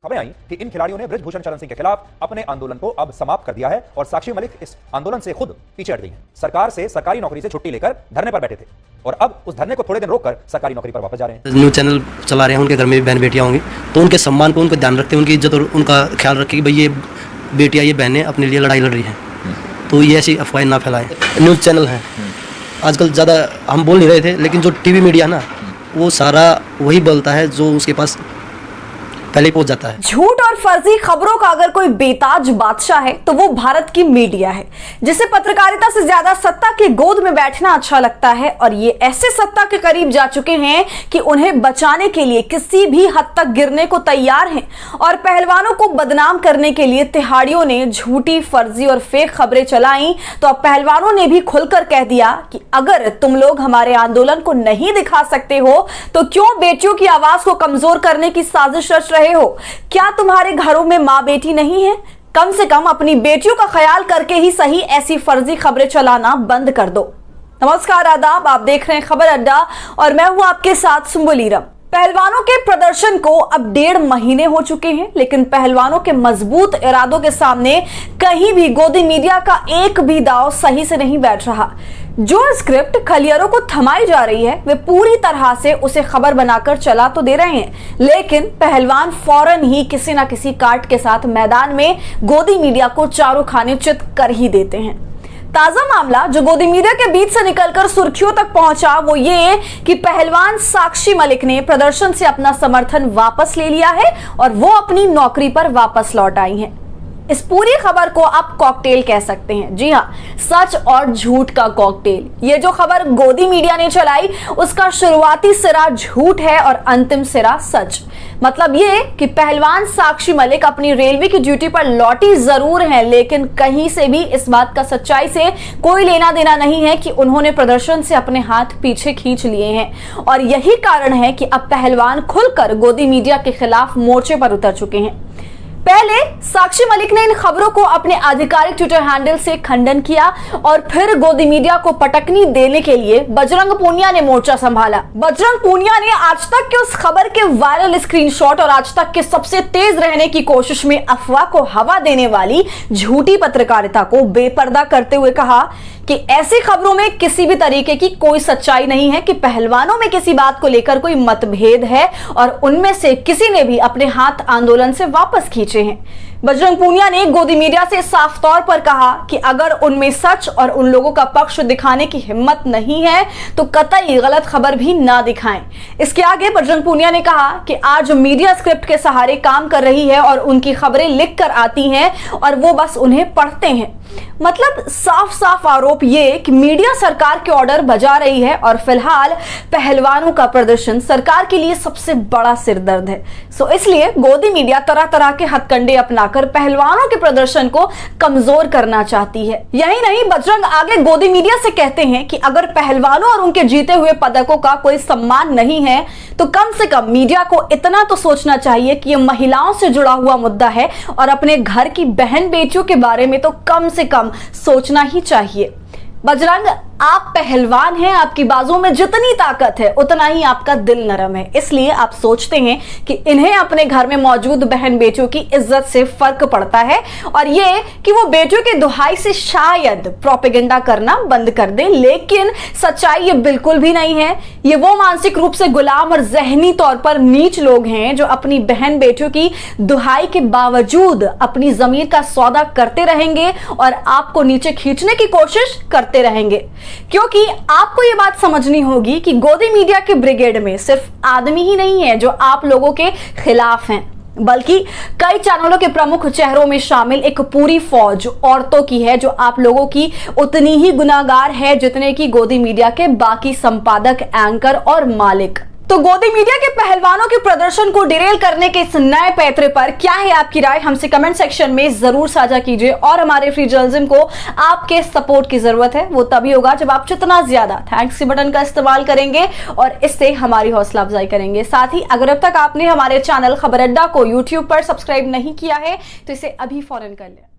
खबरें आई कि इन खिलाड़ियों ने बृजभूषण शरण सिंह के खिलाफ अपने आंदोलन को अब समाप्त कर दिया है और साक्षी मलिक इस आंदोलन से खुद पीछे हट गई हैं। सरकार से सरकारी नौकरी से छुट्टी लेकर धरने पर बैठे थे और अब उस धरने को थोड़े दिन रोककर सरकारी नौकरी पर वापस जा रहे हैं। न्यूज़ चैनल चला रहे हैं, उनके घर में भी बहन बेटियां होंगी तो उनके सम्मान को, उनको ध्यान रखते हैं, उनकी इज्जत और उनका ख्याल रखें कि भाई ये बेटियां, ये बहनें अपने लिए लड़ाई लड़ रही हैं, तो ये ऐसी अफवाहें ना फैलाएं। न्यूज़ चैनल हैं आजकल ज़्यादा हम बोल नहीं रहे थे, लेकिन जो टीवी मीडिया ना वो सारा वही बोलता है जो उसके पास पहले पहुंच जाता है। झूठ और फर्जी खबरों का अगर कोई बेताज बादशाह है तो वो भारत की मीडिया है, जिसे पत्रकारिता से ज्यादा सत्ता की गोद में बैठना अच्छा लगता है और ये ऐसे सत्ता के करीब जा चुके हैं कि उन्हें बचाने के लिए किसी भी हद तक गिरने को तैयार हैं। और पहलवानों को बदनाम करने के लिए तिहाड़ियों ने झूठी, फर्जी और फेक खबरें चलाई तो अब पहलवानों ने भी खुलकर कह दिया कि अगर तुम लोग हमारे आंदोलन को नहीं दिखा सकते हो तो क्यों बेटियों की आवाज को कमजोर करने की साजिश रच रहे हो? क्या तुम्हारे घरों में माँ बेटी नहीं है? कम से कम अपनी बेटियों का ख्याल करके ही सही ऐसी फर्जी खबरें चलाना बंद कर दो। नमस्कार, आदाब, आप देख रहे हैं खबर अड्डा और मैं हूं आपके साथ सुम्बुलीरम। पहलवानों के प्रदर्शन को अब 1.5 महीने हो चुके हैं, लेकिन पहलवानों के मजबूत इरादों के सामने कहीं भी गोदी मीडिया का एक भी दांव सही से नहीं बैठ रहा। जो स्क्रिप्ट खलियारों को थमाई जा रही है वे पूरी तरह से उसे खबर बनाकर चला तो दे रहे हैं, लेकिन पहलवान फौरन ही किसी न किसी काट के साथ मैदान में गोदी मीडिया को चारों खाने चित कर ही देते हैं। ताजा मामला जो गोदी मीडिया के बीच से निकलकर सुर्खियों तक पहुंचा वो ये कि पहलवान साक्षी मलिक ने प्रदर्शन से अपना समर्थन वापस ले लिया है और वो अपनी नौकरी पर वापस लौट आई हैं। इस पूरी खबर को आप कॉकटेल कह सकते हैं। जी हाँ, सच और झूठ का कॉकटेल। ये जो खबर गोदी मीडिया ने चलाई उसका शुरुआती सिरा झूठ है और अंतिम सिरा सच। मतलब ये कि पहलवान साक्षी मलिक अपनी रेलवे की ड्यूटी पर लौटी जरूर हैं, लेकिन कहीं से भी इस बात का सच्चाई से कोई लेना देना नहीं है कि उन्होंने प्रदर्शन से अपने हाथ पीछे खींच लिए हैं। और यही कारण है कि अब पहलवान खुलकर गोदी मीडिया के खिलाफ मोर्चे पर उतर चुके हैं। पहले साक्षी मलिक ने इन खबरों को अपने आधिकारिक ट्विटर हैंडल से खंडन किया और फिर गोदी मीडिया को पटकनी देने के लिए बजरंग पूनिया ने मोर्चा संभाला। बजरंग पूनिया ने आज तक के उस खबर के वायरल स्क्रीनशॉट और आज तक के सबसे तेज रहने की कोशिश में अफवाह को हवा देने वाली झूठी पत्रकारिता को बेपर्दा करते हुए कहा कि ऐसी खबरों में किसी भी तरीके की कोई सच्चाई नहीं है कि पहलवानों में किसी बात को लेकर कोई मतभेद है और उनमें से किसी ने भी अपने हाथ आंदोलन से वापस खींचे हैं। बजरंग पूनिया ने गोदी मीडिया से साफ तौर पर कहा कि अगर उनमें सच और उन लोगों का पक्ष दिखाने की हिम्मत नहीं है तो कतई गलत खबर भी ना दिखाएं। इसके आगे बजरंग पूनिया ने कहा कि आज मीडिया स्क्रिप्ट के सहारे काम कर रही है और उनकी खबरें लिख कर आती हैं और वो बस उन्हें पढ़ते हैं। मतलब साफ साफ आरोप ये कि मीडिया सरकार के ऑर्डर बजा रही है और फिलहाल पहलवानों का प्रदर्शन सरकार के लिए सबसे बड़ा सिरदर्द है। सो इसलिए गोदी मीडिया तरह तरह के हथकंडे अपनाकर पहलवानों के प्रदर्शन को कमजोर करना चाहती है। यही नहीं, बजरंग आगे गोदी मीडिया से कहते हैं कि अगर पहलवानों और उनके जीते हुए पदकों का कोई सम्मान नहीं है तो कम से कम मीडिया को इतना तो सोचना चाहिए कि यह महिलाओं से जुड़ा हुआ मुद्दा है और अपने घर की बहन बेटियों के बारे में तो कम से कम सोचना ही चाहिए। बजरंग, आप पहलवान हैं, आपकी बाजू में जितनी ताकत है उतना ही आपका दिल नरम है, इसलिए आप सोचते हैं कि इन्हें अपने घर में मौजूद बहन बेटियों की इज्जत से फर्क पड़ता है और ये कि वो बेटियों के दुहाई से शायद प्रोपेगेंडा करना बंद कर दें, लेकिन सच्चाई ये बिल्कुल भी नहीं है। ये वो मानसिक रूप से गुलाम और जहनी तौर पर नीच लोग हैं जो अपनी बहन बेटियों की दुहाई के बावजूद अपनी जमीर का सौदा करते रहेंगे और आपको नीचे खींचने की कोशिश करते रहेंगे। क्योंकि आपको यह बात समझनी होगी कि गोदी मीडिया के ब्रिगेड में सिर्फ आदमी ही नहीं है जो आप लोगों के खिलाफ हैं, बल्कि कई चैनलों के प्रमुख चेहरों में शामिल एक पूरी फौज औरतों की है जो आप लोगों की उतनी ही गुनाहगार है जितने की गोदी मीडिया के बाकी संपादक, एंकर और मालिक। तो गोदी मीडिया के पहलवानों के प्रदर्शन को डिरेल करने के इस नए पैतरे पर क्या है आपकी राय? हमसे कमेंट सेक्शन में जरूर साझा कीजिए और हमारे फ्री जर्नलिज्म को आपके सपोर्ट की जरूरत है वो तभी होगा जब आप जितना ज्यादा थैंक्स के बटन का इस्तेमाल करेंगे और इससे हमारी हौसला अफजाई करेंगे। साथ ही अगर अब तक आपने हमारे चैनल खबर अड्डा को यूट्यूब पर सब्सक्राइब नहीं किया है तो इसे अभी फौरन कर लें।